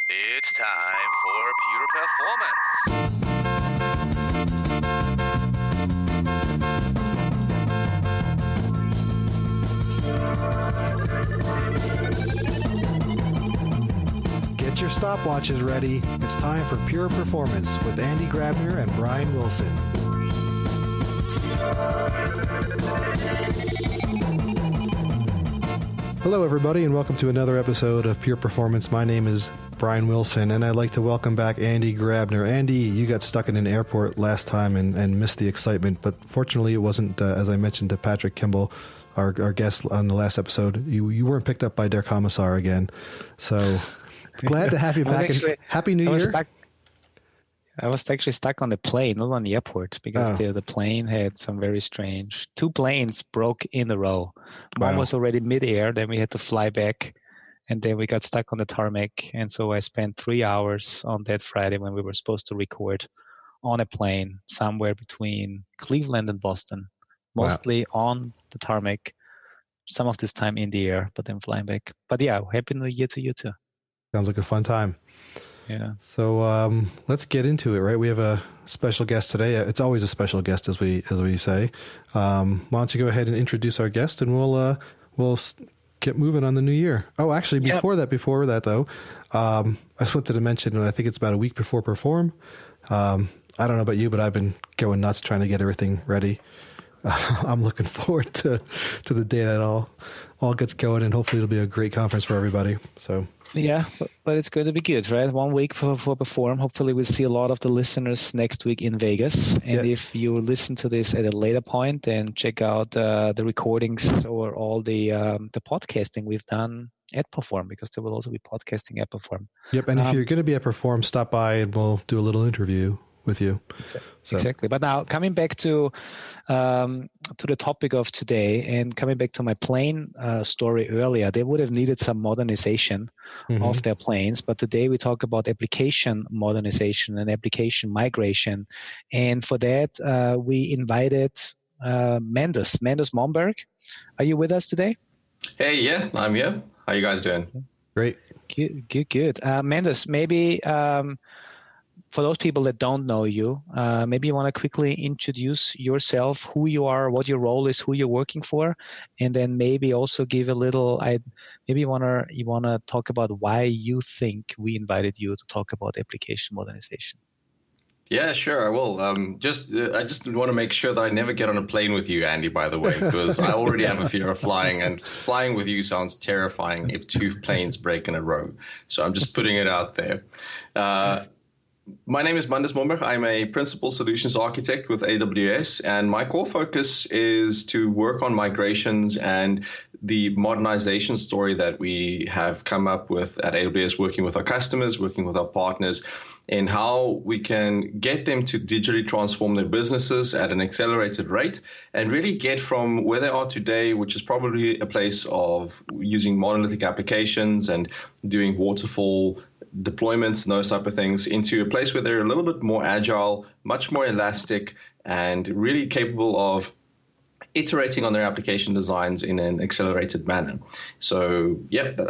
It's time for Pure Performance. Get your stopwatches ready. It's time for Pure Performance with Andy Grabner and Brian Wilson. Hello, everybody, and welcome to another episode of Pure Performance. My name is Brian Wilson, and I'd like to welcome back Andy Grabner. Andy, you got stuck in an airport last time and missed the excitement, but fortunately it wasn't, as I mentioned to Patrick Kimball, our guest on the last episode, you weren't picked up by Der Kommissar again. So glad to have you back. Happy New Year. I was actually stuck on the plane, not on the airport, because the plane had some very strange... Two planes broke in a row. One was already mid-air, then we had to fly back, and then we got stuck on the tarmac. And so I spent 3 hours on that Friday when we were supposed to record on a plane somewhere between Cleveland and Boston, mostly on the tarmac, some of this time in the air, but then flying back. But yeah, Happy New Year to you too. Sounds like a fun time. Yeah. So let's get into it, right? We have a special guest today. It's always a special guest, as we say. Why don't you go ahead and introduce our guest, and we'll get moving on the new year. Oh, actually, before that though, I just wanted to mention, and I think it's about a week before Perform. I don't know about you, but I've been going nuts trying to get everything ready. I'm looking forward to the day that all gets going, and hopefully it'll be a great conference for everybody. So. Yeah, but it's going to be good, right? 1 week for Perform. Hopefully we'll see a lot of the listeners next week in Vegas. And if you listen to this at a later point, then check out the recordings or all the podcasting we've done at Perform, because there will also be podcasting at Perform. Yep, and if you're going to be at Perform, stop by and we'll do a little interview with you. Exactly. But now coming back to the topic of today, and coming back to my plane story earlier, they would have needed some modernization of their planes. But today we talk about application modernization and application migration. And for that, we invited Mandus Momberg. Are you with us today? Hey, yeah, I'm here. How are you guys doing? Great. Good. Mandus, maybe... for those people that don't know you, maybe you want to quickly introduce yourself, who you are, what your role is, who you're working for, and then maybe also give a little. Maybe you want to talk about why you think we invited you to talk about application modernization. Yeah, sure, I will. I just want to make sure that I never get on a plane with you, Andy, by the way, because I already have a fear of flying, and flying with you sounds terrifying if 2 planes break in a row. So I'm just putting it out there. My name is Mandus Momberg. I'm a principal solutions architect with AWS, and my core focus is to work on migrations and the modernization story that we have come up with at AWS, working with our customers, working with our partners, in how we can get them to digitally transform their businesses at an accelerated rate and really get from where they are today, which is probably a place of using monolithic applications and doing waterfall deployments and those type of things, into a place where they're a little bit more agile, much more elastic, and really capable of iterating on their application designs in an accelerated manner. So,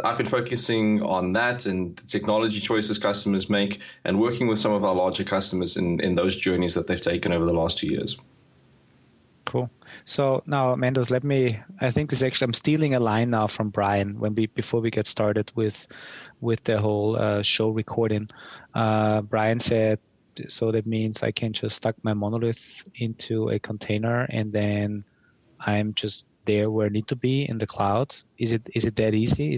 I've been focusing on that and the technology choices customers make, and working with some of our larger customers in those journeys that they've taken over the last 2 years. Cool. So now, Mandus, I think this actually, I'm stealing a line now from Brian before we get started with the whole show recording. Brian said, so that means I can just stuck my monolith into a container and then I'm just there where I need to be in the cloud. Is it that easy?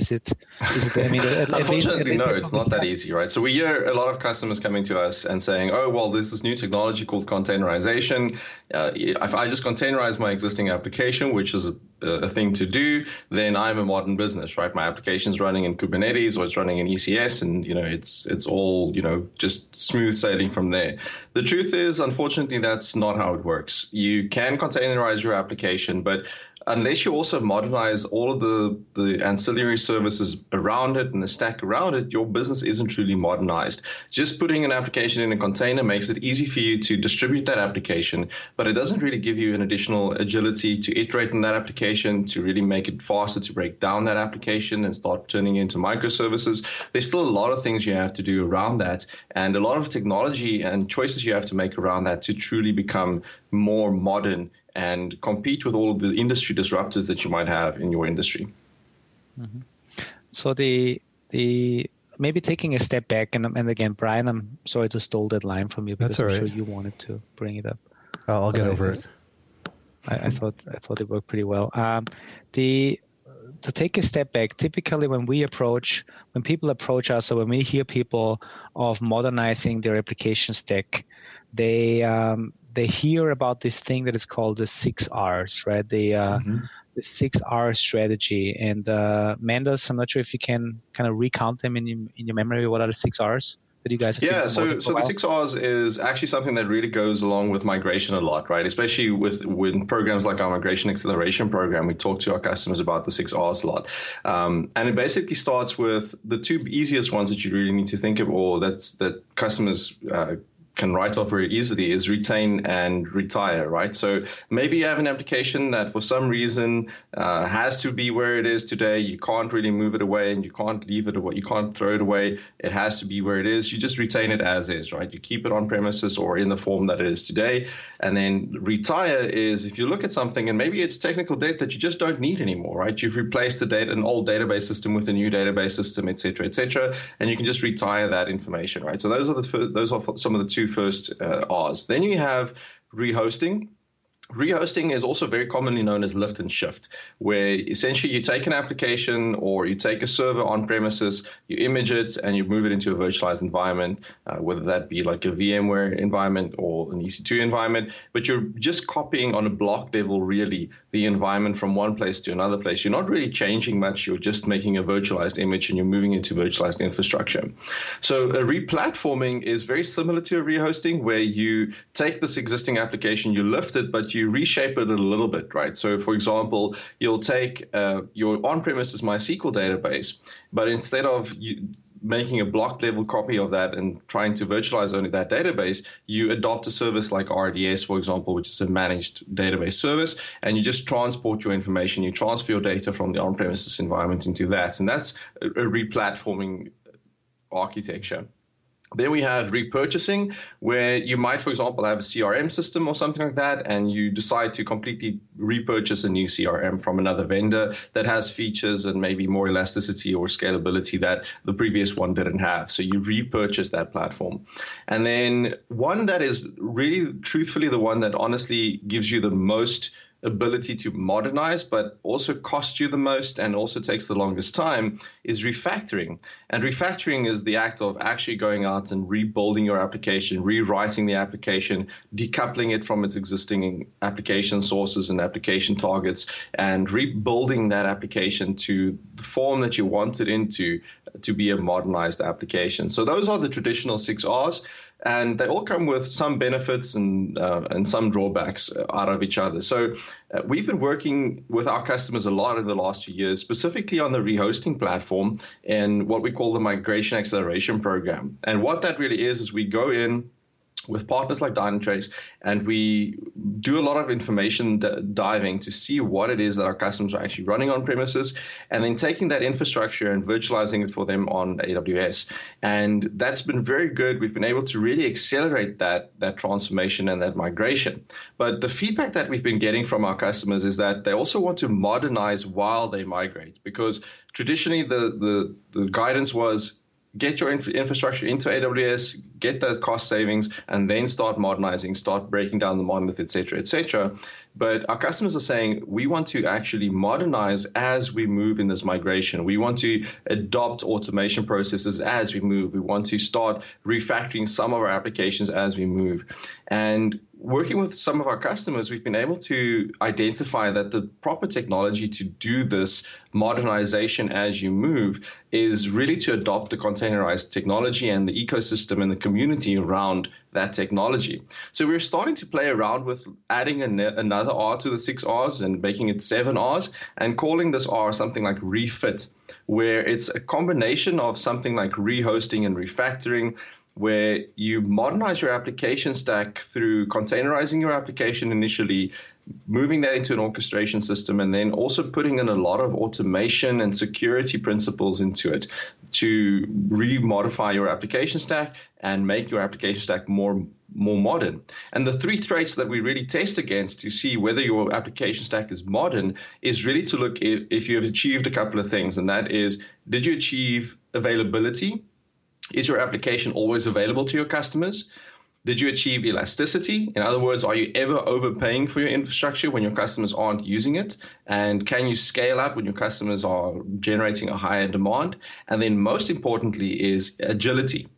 Unfortunately, no, it's not that easy, right? So we hear a lot of customers coming to us and saying, oh, well, there's this new technology called containerization. If I just containerize my existing application, which is a thing to do, then I'm a modern business, right? My application's running in Kubernetes or it's running in ECS, and it's all just smooth sailing from there. The truth is, unfortunately, that's not how it works. You can containerize your application, but unless you also modernize all of the ancillary services around it and the stack around it, your business isn't truly modernized. Just putting an application in a container makes it easy for you to distribute that application, but it doesn't really give you an additional agility to iterate on that application, to really make it faster to break down that application and start turning it into microservices. There's still a lot of things you have to do around that, and a lot of technology and choices you have to make around that to truly become more modern and compete with all of the industry disruptors that you might have in your industry. Mm-hmm. So the maybe taking a step back, and again, Brian, I'm sorry to steal that line from you because I'm sure you wanted to bring it up. I'll get over it. I thought it worked pretty well. To take a step back, typically when people approach us, or when we hear people of modernizing their application stack, they hear about this thing that is called the 6Rs, right? The 6R strategy. And Mandus, I'm not sure if you can kind of recount them in your memory. What are the 6Rs that you guys have been so the 6Rs is actually something that really goes along with migration a lot, right? Especially with programs like our Migration Acceleration Program, we talk to our customers about the 6Rs a lot. And it basically starts with the two easiest ones that you really need to think of, or that customers can write off very easily, is retain and retire, right? So maybe you have an application that for some reason has to be where it is today. You can't really move it away, and you can't leave it away. You can't throw it away. It has to be where it is. You just retain it as is, right? You keep it on premises or in the form that it is today. And then retire is if you look at something and maybe it's technical debt that you just don't need anymore, right? You've replaced an old database system with a new database system, et cetera, and you can just retire that information, right? So those are some of the two first R's. Then you have rehosting. Rehosting is also very commonly known as lift and shift, where essentially you take an application or you take a server on premises, you image it, and you move it into a virtualized environment, whether that be like a VMware environment or an EC2 environment, but you're just copying on a block level, really, the environment from one place to another place. You're not really changing much. You're just making a virtualized image and you're moving into virtualized infrastructure. So a replatforming is very similar to a rehosting, where you take this existing application, you lift it, but you reshape it a little bit, right? So, for example, you'll take your on-premises MySQL database, but instead of making a block level copy of that and trying to virtualize only that database, you adopt a service like RDS, for example, which is a managed database service, and you just transport your information, you transfer your data from the on-premises environment into that. And that's a replatforming architecture. Then we have repurchasing, where you might, for example, have a CRM system or something like that, and you decide to completely repurchase a new CRM from another vendor that has features and maybe more elasticity or scalability that the previous one didn't have. So you repurchase that platform. And then one that is really, truthfully, the one that honestly gives you the most ability to modernize, but also cost you the most and also takes the longest time, is refactoring. And refactoring is the act of actually going out and rebuilding your application, rewriting the application, decoupling it from its existing application sources and application targets, and rebuilding that application to the form that you want it into to be a modernized application. So those are the traditional 6Rs. And they all come with some benefits and some drawbacks out of each other. So we've been working with our customers a lot over the last few years, specifically on the rehosting platform and what we call the Migration Acceleration Program. And what that really is we go in with partners like Dynatrace, and we do a lot of information diving to see what it is that our customers are actually running on premises, and then taking that infrastructure and virtualizing it for them on AWS. And that's been very good. We've been able to really accelerate that transformation and that migration. But the feedback that we've been getting from our customers is that they also want to modernize while they migrate, because traditionally the guidance was, get your infrastructure into AWS, get that cost savings, and then start modernizing, start breaking down the monolith, et cetera, et cetera. But our customers are saying, we want to actually modernize as we move in this migration. We want to adopt automation processes as we move. We want to start refactoring some of our applications as we move. And working with some of our customers, we've been able to identify that the proper technology to do this modernization as you move is really to adopt the containerized technology and the ecosystem and the community around that technology. So we're starting to play around with adding another R to the 6Rs and making it 7Rs and calling this R something like refit, where it's a combination of something like rehosting and refactoring, where you modernize your application stack through containerizing your application initially, moving that into an orchestration system, and then also putting in a lot of automation and security principles into it to remodify your application stack and make your application stack more modern. And the three traits that we really test against to see whether your application stack is modern is really to look if you have achieved a couple of things, and that is, did you achieve availability? Is your application always available to your customers? Did you achieve elasticity? In other words, are you ever overpaying for your infrastructure when your customers aren't using it? And can you scale up when your customers are generating a higher demand? And then most importantly is agility.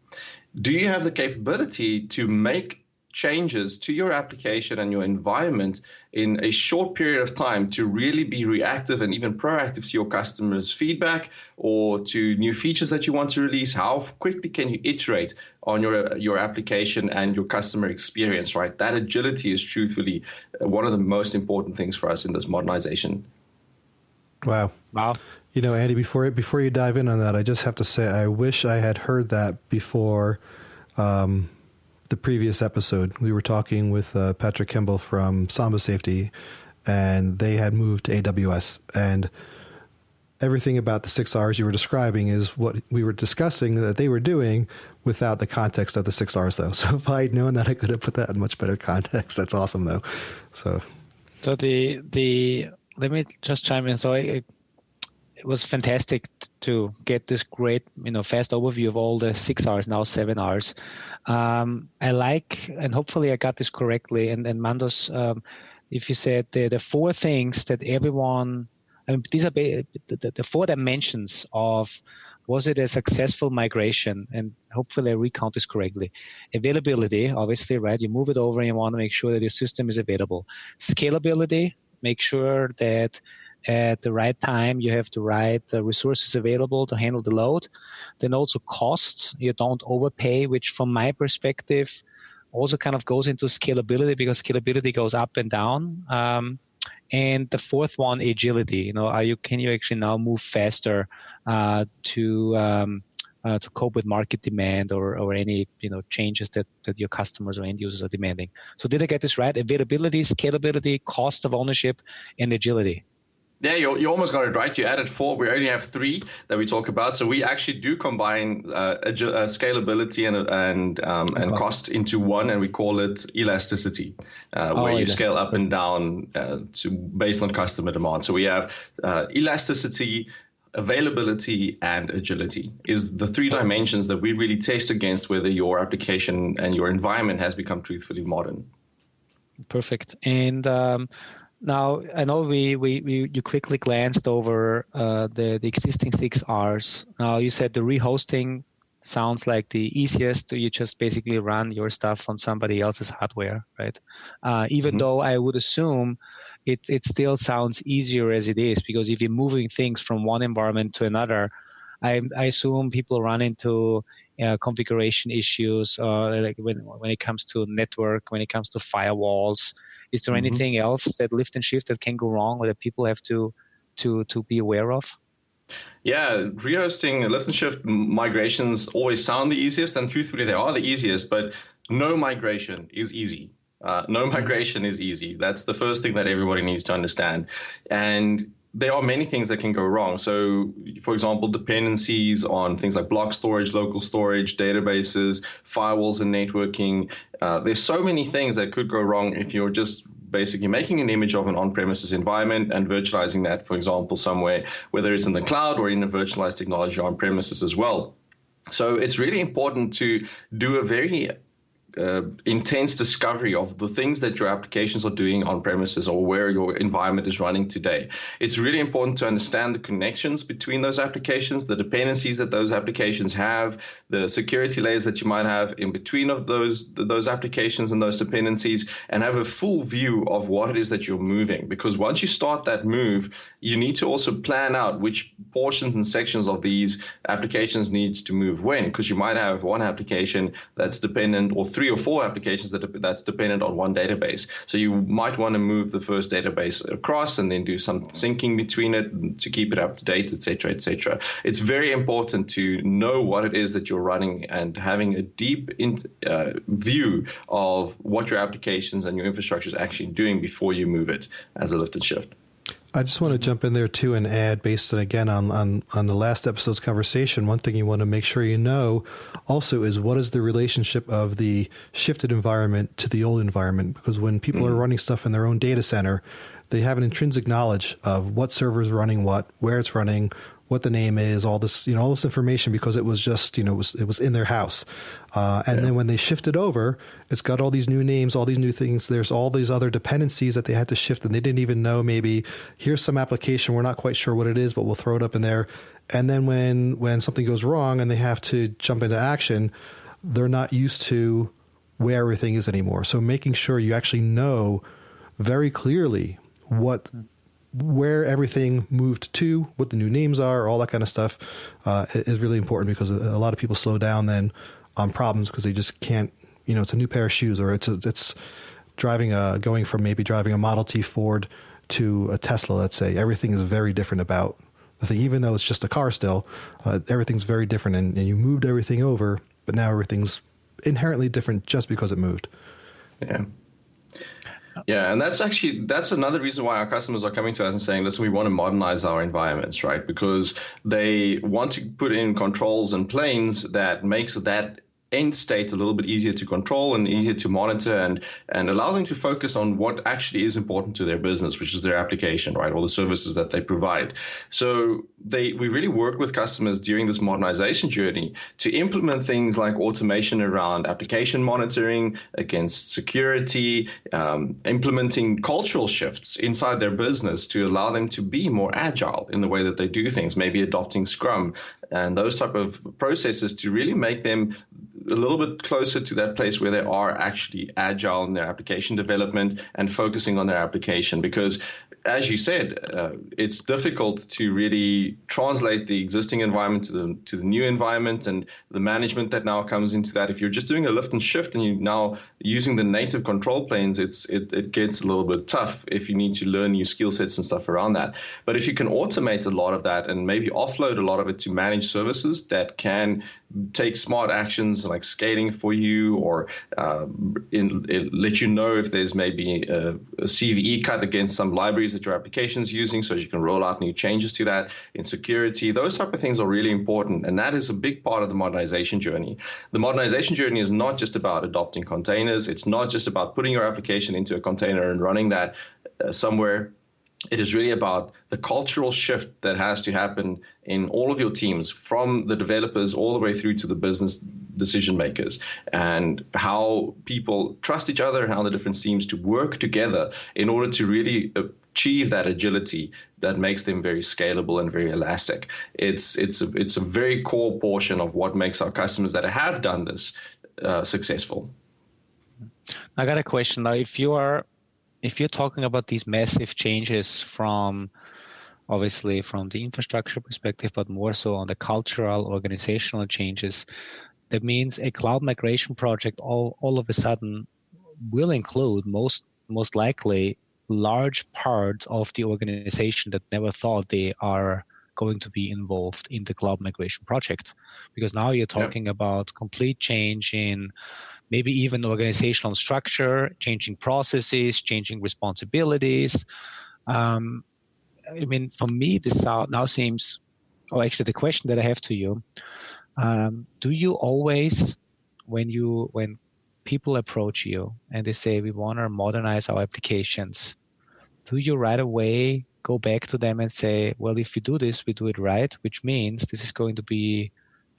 Do you have the capability to make changes to your application and your environment in a short period of time to really be reactive and even proactive to your customers' feedback or to new features that you want to release? How quickly can you iterate on your application and your customer experience, right? That agility is truthfully one of the most important things for us in this modernization. Wow. You know, Andy, before you dive in on that, I just have to say I wish I had heard that before the previous episode. We were talking with Patrick Kimball from Samba Safety, and they had moved to AWS. And everything about the 6Rs you were describing is what we were discussing that they were doing without the context of the 6Rs, though. So if I had known that, I could have put that in much better context. That's awesome, though. So the let me just chime in. So it was fantastic to get this great, fast overview of all the 6Rs, now 7Rs. I like, and hopefully I got this correctly, and Mandus, if you said the four things that everyone, these are the four dimensions of, was it a successful migration? And hopefully I recount this correctly. Availability, obviously, right? You move it over and you want to make sure that your system is available. Scalability, make sure that at the right time you have the right resources available to handle the load. Then also costs, you don't overpay, which from my perspective also kind of goes into scalability, because scalability goes up and down. And the fourth one, agility. Can you actually now move faster to cope with market demand or any changes that your customers or end users are demanding? So did I get this right? Availability, scalability, cost of ownership, and agility. Yeah, you almost got it right. You added four. We only have three that we talk about. So we actually do combine scalability and cost into one, and we call it elasticity, where you scale up and down based on customer demand. So we have elasticity, availability, and agility is the three dimensions that we really test against whether your application and your environment has become truthfully modern. Perfect. And now, I know you quickly glanced over the existing 6Rs. Now, you said the rehosting sounds like the easiest. You just basically run your stuff on somebody else's hardware, right? Even though I would assume it still sounds easier as it is, because if you're moving things from one environment to another, I assume people run into configuration issues, like when it comes to network, when it comes to firewalls. Is there anything else that lift and shift that can go wrong or that people have to be aware of? Yeah, rehosting, lift and shift migrations always sound the easiest, and truthfully they are the easiest, but no migration is easy. No migration is easy. That's the first thing that everybody needs to understand. And there are many things that can go wrong. So, for example, dependencies on things like block storage, local storage, databases, firewalls and networking. There's so many things that could go wrong if you're just basically making an image of an on-premises environment and virtualizing that, for example, somewhere, whether it's in the cloud or in a virtualized technology on-premises as well. So it's really important to do a very intense discovery of the things that your applications are doing on premises or where your environment is running today. It's really important to understand the connections between those applications, the dependencies that those applications have, the security layers that you might have in between of those applications and those dependencies, and have a full view of what it is that you're moving. Because once you start that move, you need to also plan out which portions and sections of these applications needs to move when, because you might have one application that's dependent, or 3 or 4 applications that's dependent on one database. So you might want to move the first database across and then do some syncing between it to keep it up to date, et cetera, et cetera. It's very important to know what it is that you're running and having a deep view of what your applications and your infrastructure is actually doing before you move it as a lift and shift. I just want to jump in there too and add, based on, again, on the last episode's conversation, one thing you want to make sure you know also is what is the relationship of the shifted environment to the old environment? Because when people are running stuff in their own data center, they have an intrinsic knowledge of what server is running what, where it's running, what the name is, all this information, because it was just, it was in their house. Then when they shifted over, it's got all these new names, all these new things. There's all these other dependencies that they had to shift, and they didn't even know, maybe here's some application, we're not quite sure what it is, but we'll throw it up in there. And then when something goes wrong and they have to jump into action, they're not used to where everything is anymore. So making sure you actually know very clearly where everything moved to, what the new names are, all that kind of stuff is really important, because a lot of people slow down then on problems because they just can't, it's a new pair of shoes, or it's going from maybe driving a Model T Ford to a Tesla, let's say. Everything is very different about the thing, even though it's just a car still, everything's very different, and you moved everything over, but now everything's inherently different just because it moved. Yeah. Yeah, and that's another reason why our customers are coming to us and saying, listen, we want to modernize our environments, right? Because they want to put in controls and planes that makes that end state a little bit easier to control and easier to monitor, and allow them to focus on what actually is important to their business, which is their application, right? All the services that they provide. So we really work with customers during this modernization journey to implement things like automation around application monitoring, against security, implementing cultural shifts inside their business to allow them to be more agile in the way that they do things, maybe adopting Scrum and those type of processes to really make them a little bit closer to that place where they are actually agile in their application development and focusing on their application. Because, as you said, it's difficult to really translate the existing environment to the new environment, and the management that now comes into that. If you're just doing a lift and shift and you're now using the native control planes, it gets a little bit tough if you need to learn new skill sets and stuff around that. But if you can automate a lot of that and maybe offload a lot of it to managed services that can take smart actions like scaling for you, or let you know if there's maybe a CVE cut against some libraries that your application is using, so you can roll out new changes to that. In security, those type of things are really important, and that is a big part of the modernization journey. The modernization journey is not just about adopting containers. It's not just about putting your application into a container and running that somewhere. It is really about the cultural shift that has to happen in all of your teams, from the developers all the way through to the business decision makers, and how people trust each other and how the different teams to work together in order to really achieve that agility that makes them very scalable and very elastic. It's a very core portion of what makes our customers that have done this successful. I got a question now. If you're talking about these massive changes obviously from the infrastructure perspective, but more so on the cultural, organizational changes, that means a cloud migration project all of a sudden will include most likely large parts of the organization that never thought they are going to be involved in the cloud migration project. Because now you're talking about complete change in maybe even organizational structure, changing processes, changing responsibilities. I mean, for me, this now seems, actually the question that I have to you, do you always, when people approach you and they say, we want to modernize our applications, do you right away go back to them and say, well, if we do this, we do it right, which means this is going to be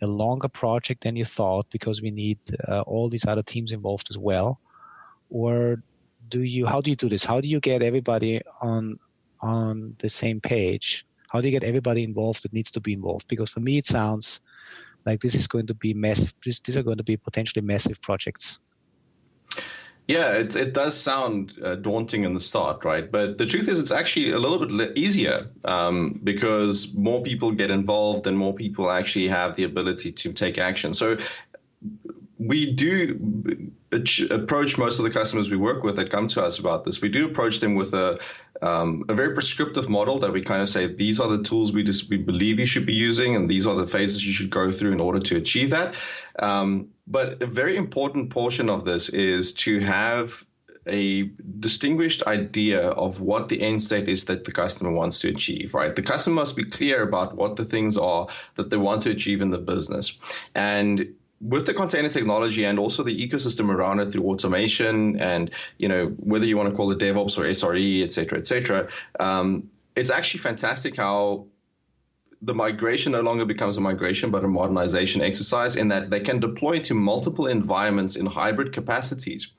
a longer project than you thought because we need all these other teams involved as well? Or how do you do this? How do you get everybody on the same page? How do you get everybody involved that needs to be involved? Because for me, it sounds like this is going to be massive. These are going to be potentially massive projects. Yeah, it does sound daunting in the start, right? But the truth is it's actually a little bit easier because more people get involved and more people actually have the ability to take action. So we do approach most of the customers we work with that come to us about this. We do approach them with a very prescriptive model that we kind of say, these are the tools we believe you should be using, and these are the phases you should go through in order to achieve that. But a very important portion of this is to have a distinguished idea of what the end state is that the customer wants to achieve, right? The customer must be clear about what the things are that they want to achieve in the business. And with the container technology and also the ecosystem around it through automation and, whether you want to call it DevOps or SRE, et cetera, it's actually fantastic how the migration no longer becomes a migration, but a modernization exercise in that they can deploy to multiple environments in hybrid capacities.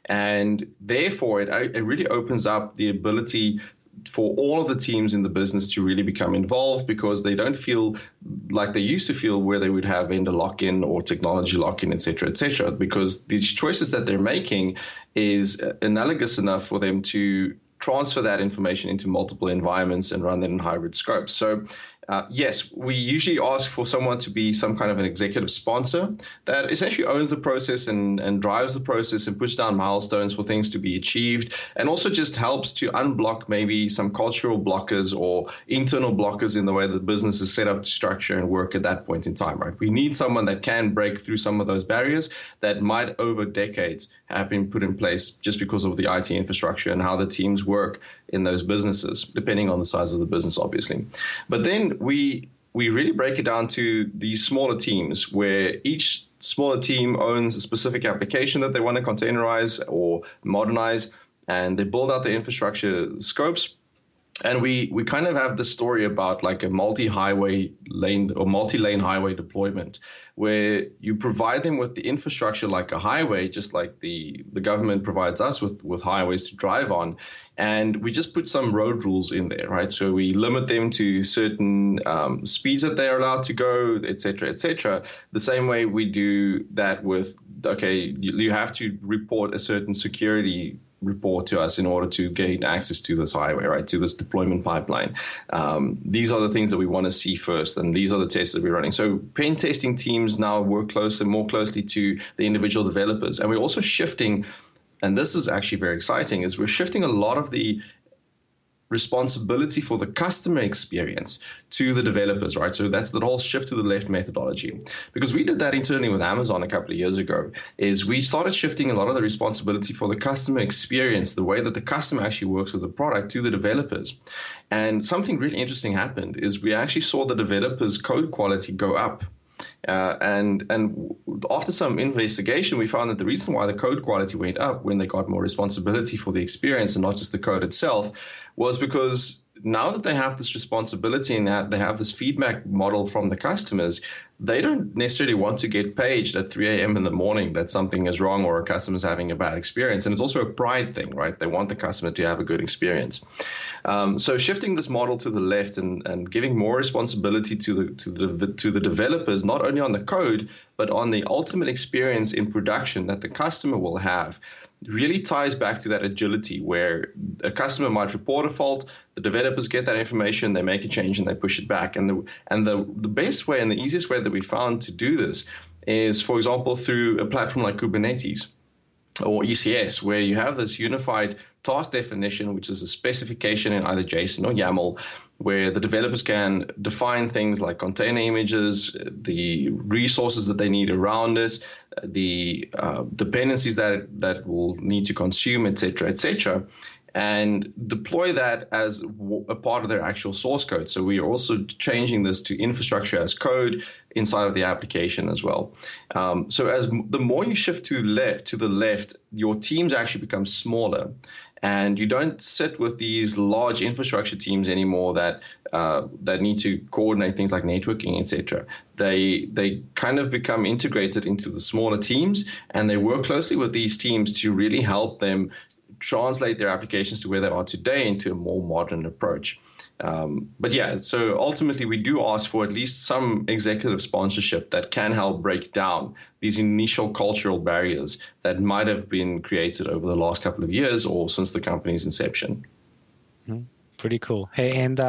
And therefore, it really opens up the ability for all of the teams in the business to really become involved, because they don't feel like they used to feel, where they would have vendor lock-in or technology lock-in, et cetera, because these choices that they're making is analogous enough for them to transfer that information into multiple environments and run that in hybrid scopes. So yes, we usually ask for someone to be some kind of an executive sponsor that essentially owns the process and drives the process and puts down milestones for things to be achieved, and also just helps to unblock maybe some cultural blockers or internal blockers in the way the business is set up to structure and work at that point in time, right? We need someone that can break through some of those barriers that might over decades have been put in place just because of the IT infrastructure and how the teams work in those businesses, depending on the size of the business, obviously. But then we really break it down to these smaller teams where each smaller team owns a specific application that they want to containerize or modernize, and they build out the infrastructure scopes. And we kind of have the story about like a multi-lane highway deployment, where you provide them with the infrastructure like a highway, just like the government provides us with highways to drive on. And we just put some road rules in there, right? So we limit them to certain speeds that they're allowed to go, et cetera, the same way we do that with, okay, you have to report a certain security report to us in order to gain access to this highway, right, to this deployment pipeline. These are the things that we want to see first, and these are the tests that we're running. So pen testing teams now work more closely to the individual developers. And we're also shifting, and this is actually very exciting, is we're shifting a lot of the responsibility for the customer experience to the developers, right? So that's the whole shift to the left methodology. Because we did that internally with Amazon a couple of years ago, is we started shifting a lot of the responsibility for the customer experience, the way that the customer actually works with the product, to the developers. And something really interesting happened is we actually saw the developers' code quality go up. And after some investigation, we found that the reason why the code quality went up when they got more responsibility for the experience and not just the code itself was because now that they have this responsibility and that they have this feedback model from the customers, they don't necessarily want to get paged at 3 a.m. in the morning that something is wrong or a customer's having a bad experience. And it's also a pride thing, right? They want the customer to have a good experience. So shifting this model to the left and giving more responsibility to the developers, not only on the code, but on the ultimate experience in production that the customer will have, really ties back to that agility where a customer might report a fault, the developers get that information, they make a change, and they push it back. And the best way and the easiest way that we found to do this is, for example, through a platform like Kubernetes or ECS, where you have this unified task definition, which is a specification in either JSON or YAML, where the developers can define things like container images, the resources that they need around it, the dependencies that it will need to consume, et cetera, and deploy that as a part of their actual source code. So we are also changing this to infrastructure as code inside of the application as well. So as the more you shift to the left, your teams actually become smaller. And you don't sit with these large infrastructure teams anymore that need to coordinate things like networking, etc. They kind of become integrated into the smaller teams, and they work closely with these teams to really help them translate their applications to where they are today into a more modern approach. But yeah, so ultimately we do ask for at least some executive sponsorship that can help break down these initial cultural barriers that might have been created over the last couple of years or since the company's inception. Pretty cool. Hey, and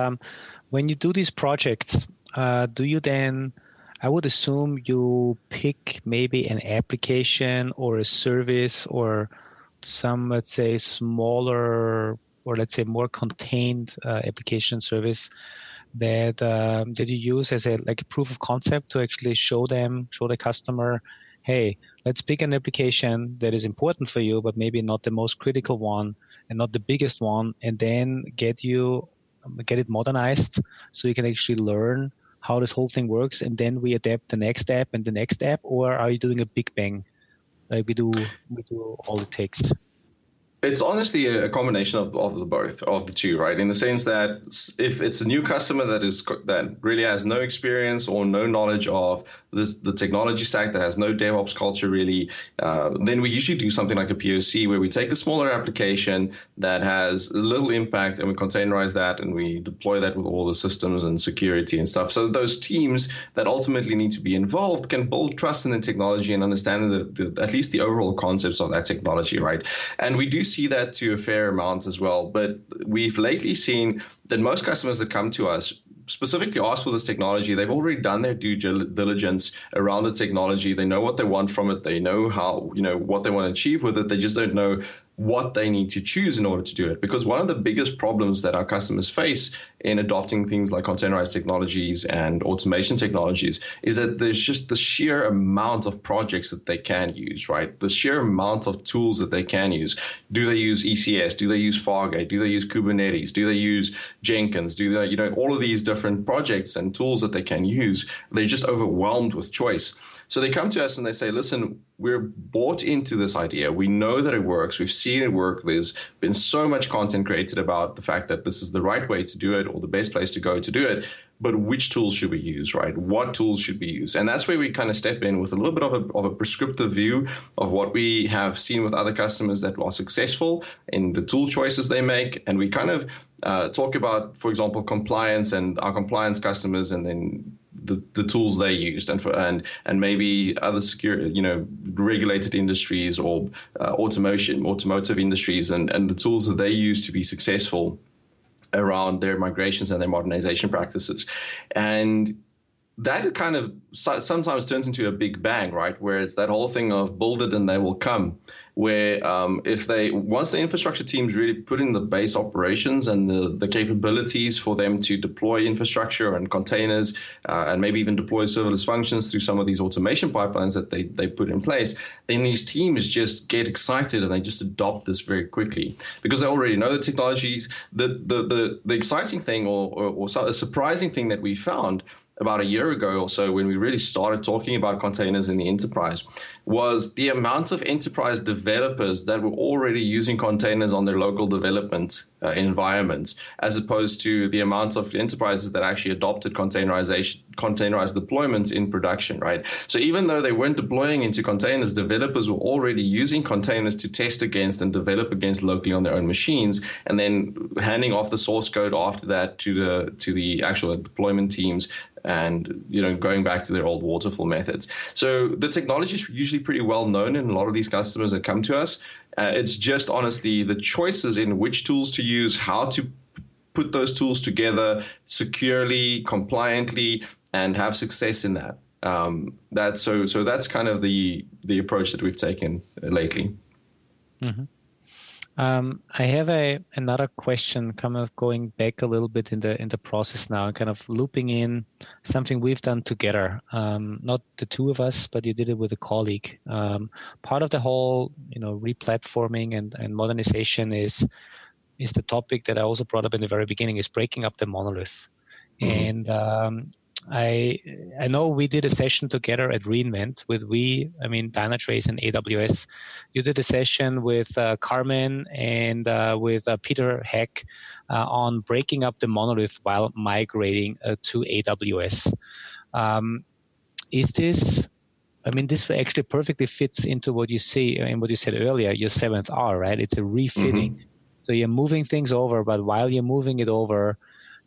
when you do these projects, do you then, I would assume you pick maybe an application or a service or some, let's say, smaller or let's say more contained application service that you use as a proof of concept to actually show the customer, hey, let's pick an application that is important for you, but maybe not the most critical one and not the biggest one, and then get it modernized so you can actually learn how this whole thing works, and then we adapt the next step and the next step? Or are you doing a big bang like we do all it takes? It's honestly a combination of the two, right? In the sense that if it's a new customer that really has no experience or no knowledge of the technology stack, that has no DevOps culture really, then we usually do something like a POC where we take a smaller application that has little impact and we containerize that and we deploy that with all the systems and security and stuff. So those teams that ultimately need to be involved can build trust in the technology and understand at least the overall concepts of that technology, right? And we do see that to a fair amount as well. But we've lately seen that most customers that come to us specifically ask for this technology, they've already done their due diligence around the technology. They know what they want from it. They know what they want to achieve with it. They just don't know what they need to choose in order to do it. Because one of the biggest problems that our customers face in adopting things like containerized technologies and automation technologies is that there's just the sheer amount of projects that they can use, right? The sheer amount of tools that they can use. Do they use ECS? Do they use Fargate? Do they use Kubernetes? Do they use Jenkins? Do they, all of these different projects and tools that they can use? They're just overwhelmed with choice. So they come to us and they say, listen, we're bought into this idea. We know that it works. We've seen it work. There's been so much content created about the fact that this is the right way to do it or the best place to go to do it. But which tools should we use, right? What tools should we use? And that's where we kind of step in with a little bit of a prescriptive view of what we have seen with other customers that are successful in the tool choices they make. And we kind of talk about, for example, compliance and our compliance customers, and then the tools they used, and maybe other security, regulated industries or automotive industries, and the tools that they use to be successful around their migrations and their modernization practices. And that kind of sometimes turns into a big bang, right? Where it's that whole thing of build it and they will come, where once the infrastructure teams really put in the base operations and the capabilities for them to deploy infrastructure and containers and maybe even deploy serverless functions through some of these automation pipelines that they put in place, then these teams just get excited and they just adopt this very quickly because they already know the technologies. The exciting thing or a surprising thing that we found about a year ago or so when we really started talking about containers in the enterprise was the amount of enterprise developers that were already using containers on their local development environments, as opposed to the amount of enterprises that actually adopted containerized deployments in production, right? So even though they weren't deploying into containers, developers were already using containers to test against and develop against locally on their own machines, and then handing off the source code after that to the actual deployment teams, and going back to their old waterfall methods. So the technology is usually pretty well known in a lot of these customers that come to us. It's just honestly the choices in which tools to use, how to put those tools together securely, compliantly, and have success in that. That's kind of the approach that we've taken lately. Mm-hmm. I have another question, kind of going back a little bit in the process now, and kind of looping in something we've done together. Not the two of us, but you did it with a colleague. Part of the whole, replatforming and modernization is is the topic that I also brought up in the very beginning, is breaking up the monolith. And I know we did a session together at reInvent with Dynatrace and AWS. You did a session with Carmen and with Peter Heck on breaking up the monolith while migrating to AWS. Is this? This actually perfectly fits into what you see and what you said earlier, your 7th R, right? It's a refitting. So you're moving things over, but while you're moving it over,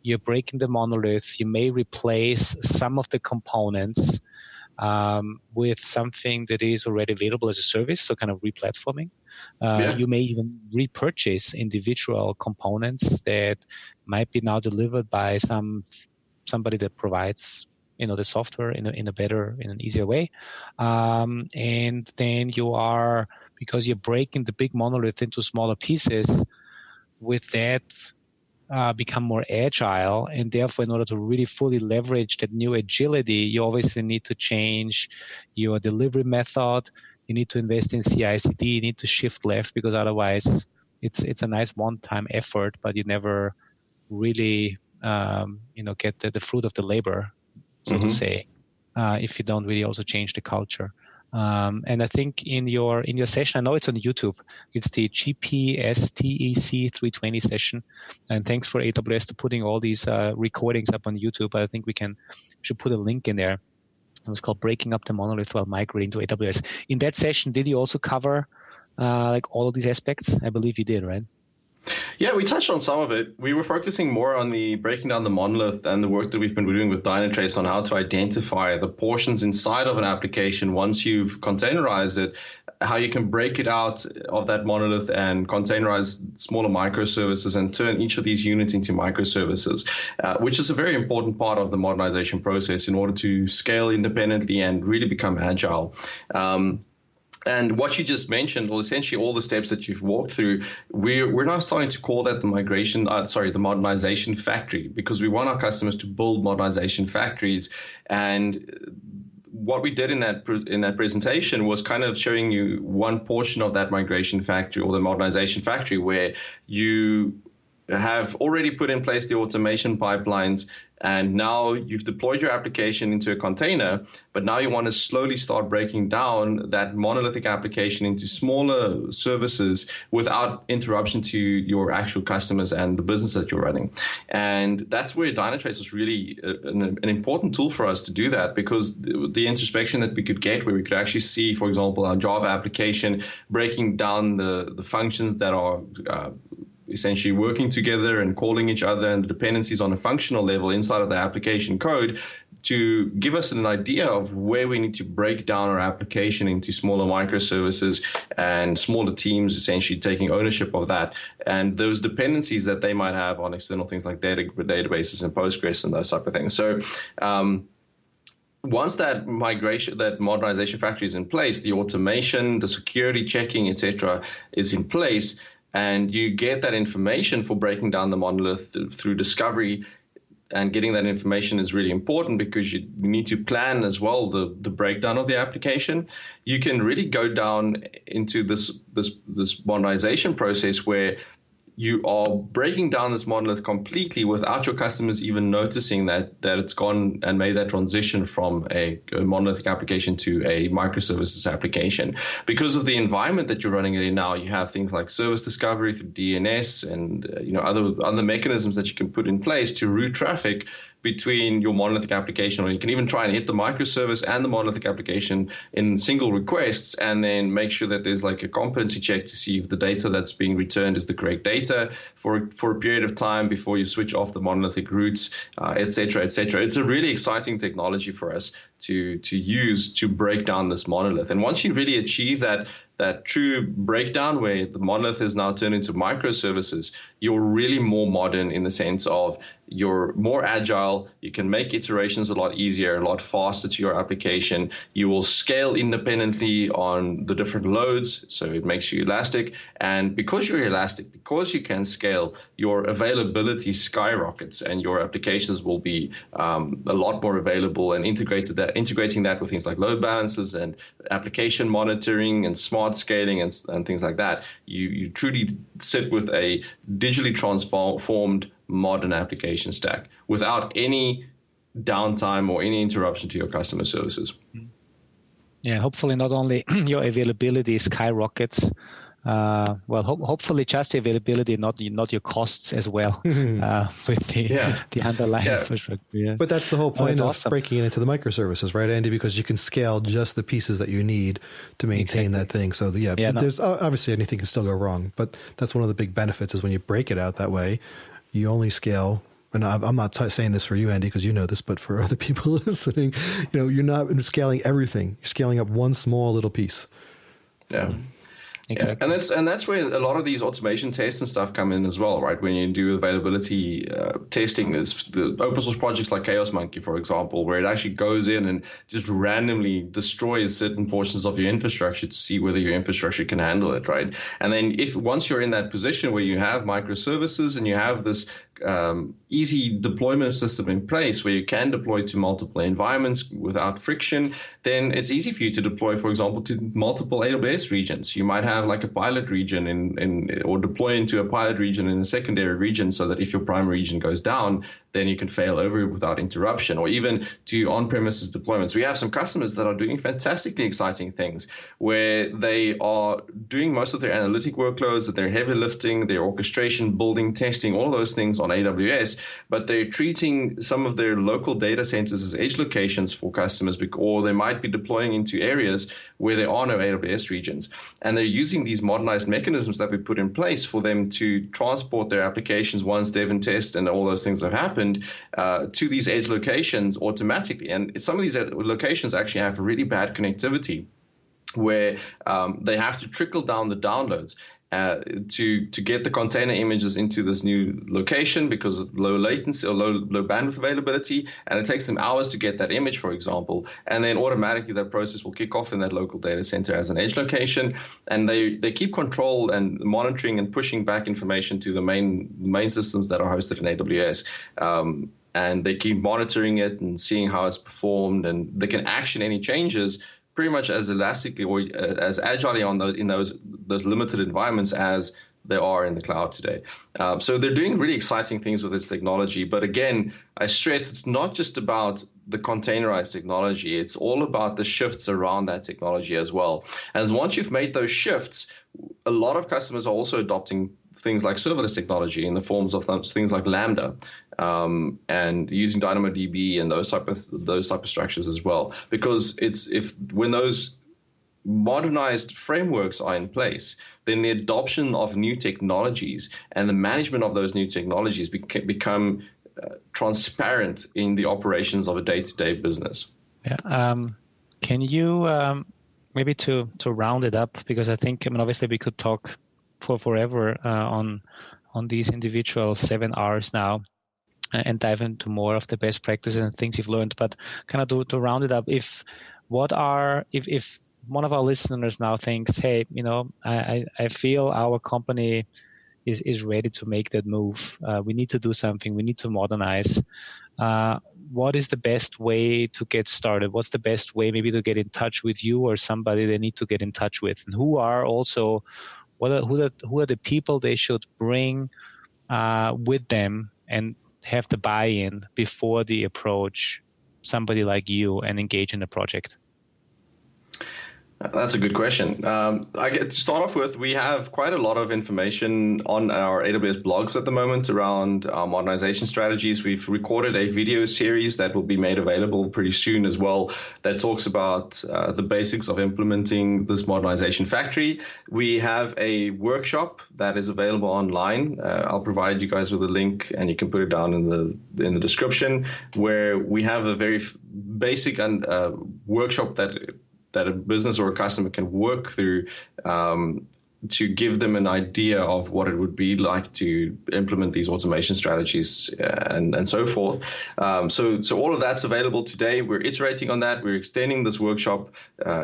you're breaking the monolith. You may replace some of the components with something that is already available as a service, so kind of replatforming. You may even repurchase individual components that might be now delivered by somebody that provides the software in an easier way. And then because you're breaking the big monolith into smaller pieces, with that become more agile, and therefore in order to really fully leverage that new agility, you obviously need to change your delivery method. You need to invest in CI/CD. You need to shift left, because otherwise it's a nice one-time effort, but you never really get the fruit of the labor, so to say, if you don't really also change the culture. And I think in your session, I know it's on YouTube, it's the GPSTEC 320 session. And thanks for AWS to putting all these recordings up on YouTube. I think we should put a link in there. It was called Breaking Up the Monolith While Migrating to AWS. In that session, did you also cover all of these aspects? I believe you did, right? Yeah, we touched on some of it. We were focusing more on the breaking down the monolith and the work that we've been doing with Dynatrace on how to identify the portions inside of an application once you've containerized it, how you can break it out of that monolith and containerize smaller microservices and turn each of these units into microservices, which is a very important part of the modernization process in order to scale independently and really become agile. And what you just mentioned, well, essentially all the steps that you've walked through, we're now starting to call that the modernization factory, because we want our customers to build modernization factories. And what we did in that presentation was kind of showing you one portion of that migration factory, or the modernization factory, where you have already put in place the automation pipelines, and now you've deployed your application into a container, but now you want to slowly start breaking down that monolithic application into smaller services without interruption to your actual customers and the business that you're running. And that's where Dynatrace is really an important tool for us to do that, because the introspection that we could get, where we could actually see, for example, our Java application breaking down the functions that are essentially working together and calling each other, and the dependencies on a functional level inside of the application code, to give us an idea of where we need to break down our application into smaller microservices and smaller teams, essentially taking ownership of that, and those dependencies that they might have on external things like databases and Postgres and those type of things. So once that modernization factory is in place, the automation, the security checking, etc., is in place, and you get that information for breaking down the monolith through discovery. And getting that information is really important, because you need to plan as well the breakdown of the application. You can really go down into this modernization process where you are breaking down this monolith completely without your customers even noticing that it's gone and made that transition from a monolithic application to a microservices application. Because of the environment that you're running it in now, you have things like service discovery through DNS and other mechanisms that you can put in place to route traffic between your monolithic application, or you can even try and hit the microservice and the monolithic application in single requests, and then make sure that there's like a competency check to see if the data that's being returned is the correct data for a period of time before you switch off the monolithic routes, et cetera, et cetera. It's a really exciting technology for us to use to break down this monolith. And once you really achieve that true breakdown, where the monolith is now turned into microservices, you're really more modern in the sense of you're more agile. You can make iterations a lot easier, a lot faster to your application. You will scale independently on the different loads, so it makes you elastic. And because you're elastic, because you can scale, your availability skyrockets, and your applications will be a lot more available and integrated integrating that with things like load balancers and application monitoring and smart scaling and things like that, you truly sit with a digitally transformed modern application stack without any downtime or any interruption to your customer services. Yeah, hopefully not only your availability skyrockets, hopefully just the availability, not your costs as well, with the underlying infrastructure. Yeah. But that's the whole point of awesome. breaking it into the microservices, right, Andy? Because you can scale just the pieces that you need to maintain that thing. So there's obviously anything can still go wrong, but that's one of the big benefits is when you break it out that way, you only scale. And I'm not saying this for you, Andy, because you know this, but for other people listening, you're not scaling everything. You're scaling up one small little piece. Yeah. Exactly. Yeah, and that's where a lot of these automation tests and stuff come in as well, right? When you do availability testing, there's the open source projects like Chaos Monkey, for example, where it actually goes in and just randomly destroys certain portions of your infrastructure to see whether your infrastructure can handle it, right? And then once you're in that position where you have microservices and you have this easy deployment system in place where you can deploy to multiple environments without friction, then it's easy for you to deploy, for example, to multiple AWS regions. You might have like a pilot region or deploy into a pilot region in a secondary region so that if your primary region goes down, then you can fail over it without interruption, or even to on-premises deployments. We have some customers that are doing fantastically exciting things where they are doing most of their analytic workloads, that they're heavy lifting, their orchestration, building, testing, all those things on AWS, but they're treating some of their local data centers as edge locations for customers, or they might be deploying into areas where there are no AWS regions. And they're using these modernized mechanisms that we put in place for them to transport their applications once dev and test and all those things have happened to these edge locations automatically. And some of these locations actually have really bad connectivity where they have to trickle down the downloads to get the container images into this new location because of low latency or low bandwidth availability, and it takes them hours to get that image, for example, and then automatically that process will kick off in that local data center as an edge location, and they keep control and monitoring and pushing back information to the main systems that are hosted in AWS. And they keep monitoring it and seeing how it's performed, and they can action any changes pretty much as elastically or as agilely in those limited environments as they are in the cloud today. So they're doing really exciting things with this technology. But again, I stress it's not just about the containerized technology. It's all about the shifts around that technology as well. And once you've made those shifts, a lot of customers are also adopting things like serverless technology in the forms of things like Lambda, and using DynamoDB and those type of structures as well. Because when those modernized frameworks are in place, then the adoption of new technologies and the management of those new technologies become transparent in the operations of a day-to-day business. Yeah. Can you maybe to round it up, because I think obviously we could talk for forever on these individual 7 Rs now and dive into more of the best practices and things you've learned, but kind of to round it up, if one of our listeners now thinks, hey, I feel our company is ready to make that move. We need to do something. We need to modernize. What is the best way to get started? What's the best way maybe to get in touch with you or somebody they need to get in touch with? And who are the people they should bring with them and have the buy-in before they approach somebody like you and engage in a project? That's a good question. To start off with, we have quite a lot of information on our AWS blogs at the moment around our modernization strategies. We've recorded a video series that will be made available pretty soon as well that talks about the basics of implementing this modernization factory. We have a workshop that is available online. I'll provide you guys with a link, and you can put it down in the description, where we have a very basic workshop that a business or a customer can work through to give them an idea of what it would be like to implement these automation strategies and so forth. So all of that's available today. We're iterating on that. We're extending this workshop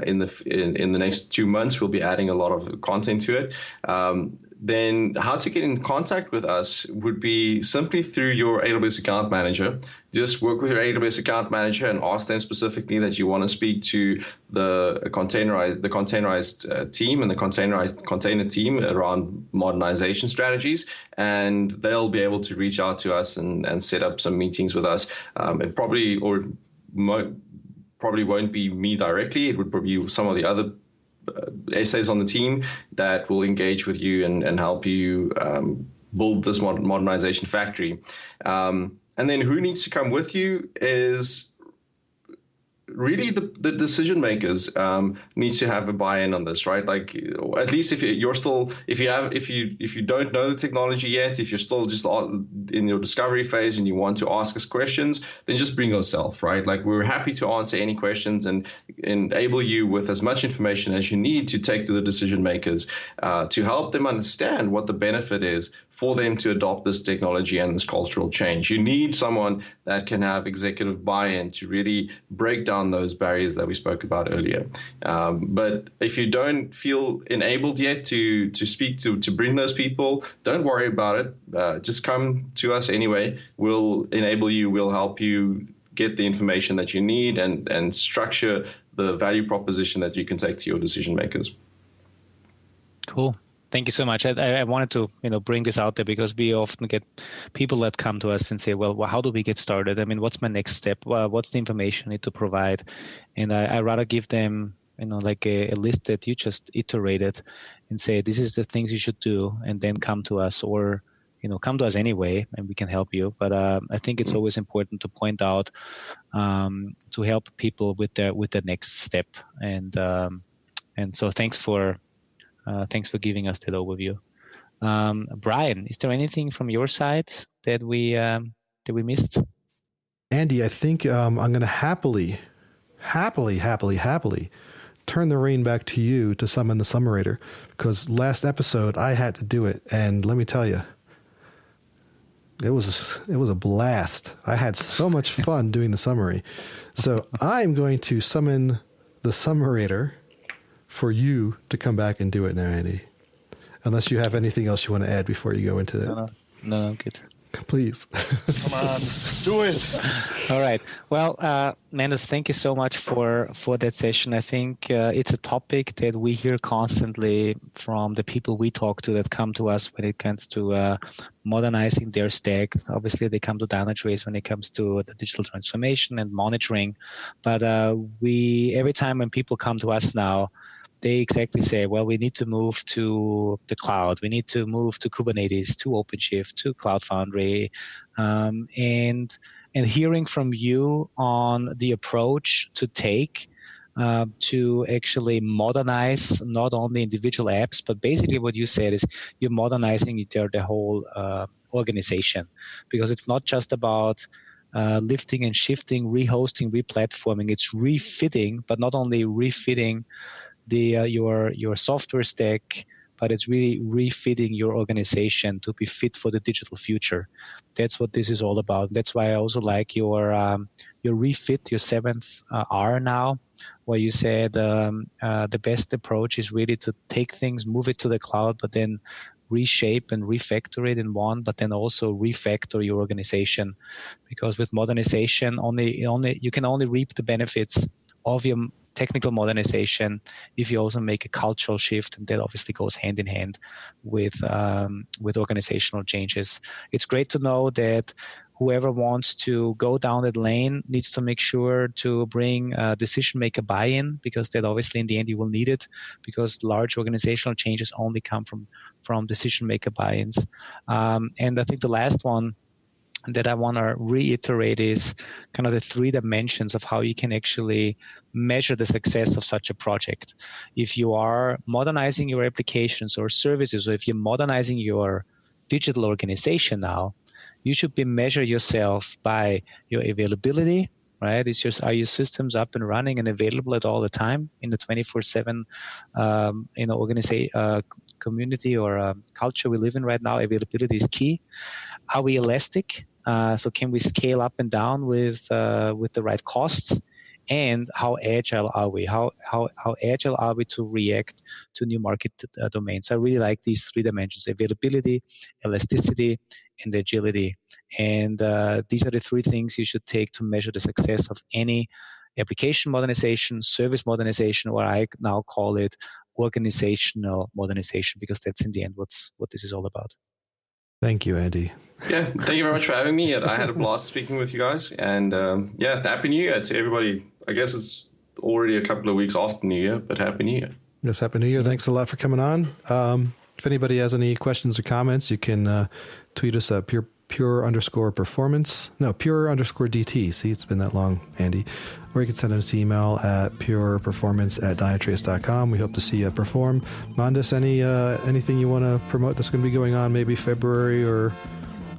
in the next 2 months. We'll be adding a lot of content to it. then how to get in contact with us would be simply through your AWS account manager. Just work with your AWS account manager and ask them specifically that you want to speak to the containerized team and the container team around modernization strategies, and they'll be able to reach out to us and set up some meetings with us. It probably won't be me directly. It would probably be some of the other essays on the team that will engage with you and help you build this modernization factory. And then who needs to come with you is really the decision makers needs to have a buy-in on this, right? Like, at least if you don't know the technology yet, if you're still just in your discovery phase and you want to ask us questions, then just bring yourself, right? Like, we're happy to answer any questions and enable you with as much information as you need to take to the decision makers to help them understand what the benefit is for them to adopt this technology and this cultural change. You need someone that can have executive buy-in to really break down those barriers that we spoke about earlier. But if you don't feel enabled yet to speak to bring those people, don't worry about it. Just come to us anyway. We'll enable you. We'll help you get the information that you need and structure the value proposition that you can take to your decision makers. Cool. Thank you so much. I wanted to bring this out there because we often get people that come to us and say, well, how do we get started? I mean, what's my next step? What's the information I need to provide? And I rather give them like a list that you just iterated and say, this is the things you should do, and then come to us, or come to us anyway and we can help you. But I think it's always important to point out to help people with the next step. And so thanks for giving us that overview. Brian, is there anything from your side that we missed? Andy, I think I'm going to happily turn the rein back to you to summon the summarator, because last episode I had to do it, and let me tell you, it was a blast. I had so much fun doing the summary. So I'm going to summon the summarator for you to come back and do it now, Andy. Unless you have anything else you want to add before you go into it. No, good. Please. Come on, do it. All right. Well, Mandus, thank you so much for that session. I think it's a topic that we hear constantly from the people we talk to that come to us when it comes to modernizing their stack. Obviously, they come to Dynatrace when it comes to the digital transformation and monitoring. But every time when people come to us now, they exactly say, well, we need to move to the cloud. We need to move to Kubernetes, to OpenShift, to Cloud Foundry. And hearing from you on the approach to take to actually modernize not only individual apps, but basically what you said is you're modernizing the whole organization, because it's not just about lifting and shifting, rehosting, replatforming. It's refitting, but not only refitting your software stack, but it's really refitting your organization to be fit for the digital future. That's what this is all about. That's why I also like your refit, your 7th R now, where you said the best approach is really to take things, move it to the cloud, but then reshape and refactor it in one, but then also refactor your organization, because with modernization, you can only reap the benefits of your technical modernization if you also make a cultural shift, and that obviously goes hand in hand with organizational changes. It's great to know that whoever wants to go down that lane needs to make sure to bring decision maker buy-in, because that obviously in the end you will need it, because large organizational changes only come from decision maker buy-ins. And I think the last one that I want to reiterate is kind of the 3 dimensions of how you can actually measure the success of such a project. If you are modernizing your applications or services, or if you're modernizing your digital organization now, you should measure yourself by your availability, right? Are your systems up and running and available at all the time in the 24/7 organization community or culture we live in right now? Availability is key. Are we elastic? So can we scale up and down with the right costs? and how agile are we? How agile are we to react to new market domains? I really like these 3 dimensions: availability, elasticity, and agility. And these are the 3 things you should take to measure the success of any application modernization, service modernization, or I now call it organizational modernization, because that's in the end what this is all about. Thank you, Andy. Yeah, thank you very much for having me. I had a blast speaking with you guys. And Happy New Year to everybody. I guess it's already a couple of weeks after New Year, but Happy New Year. Yes, Happy New Year. Thanks a lot for coming on. If anybody has any questions or comments, you can tweet us at pure_DT. See, it's been that long, Andy. Or you can send us an email at pureperformance@dynatrace.com. We hope to see you perform. Mandus, anything you want to promote that's going to be going on maybe February or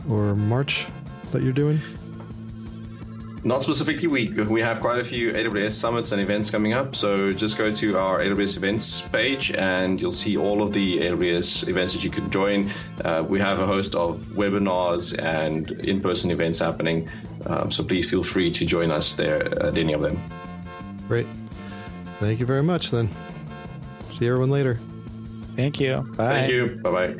March that you're doing? Not specifically we have quite a few AWS summits and events coming up, so just go to our AWS events page and you'll see all of the AWS events that you can join. We have a host of webinars and in-person events happening, so please feel free to join us there at any of them. Great. Thank you very much then. See everyone later. Thank you. Bye. Thank you. Bye-bye.